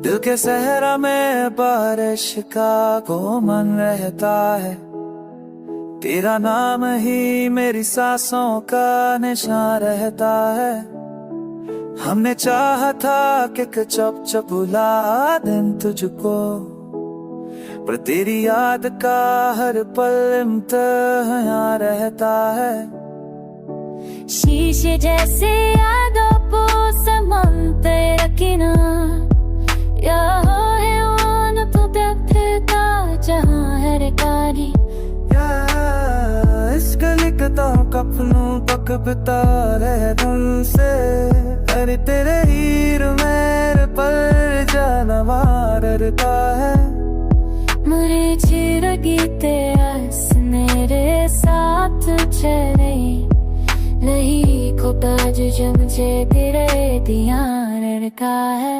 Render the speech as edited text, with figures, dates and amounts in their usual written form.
दिल के सहरा में बारिश का मन रहता है, तेरा नाम ही मेरी सांसों का निशान रहता है। हमने चाहा था कि चुप चुप बुला दिन तुझको, पर तेरी याद का हर पल इम्तिहान रहता है। शीशे जैसे यादों को समलते रखना, यहाँ है उन तो फिरता जहाँ है रेकारी। इश्क लिखता हूँ कपनों तक बिता रहे धुन से, अरे तेरे हीर मेरे पर जाना मारता है। मुझे चिरगीते मेरे साथ चले नहीं खोता जो मुझे तेरे ध्यान रखा है।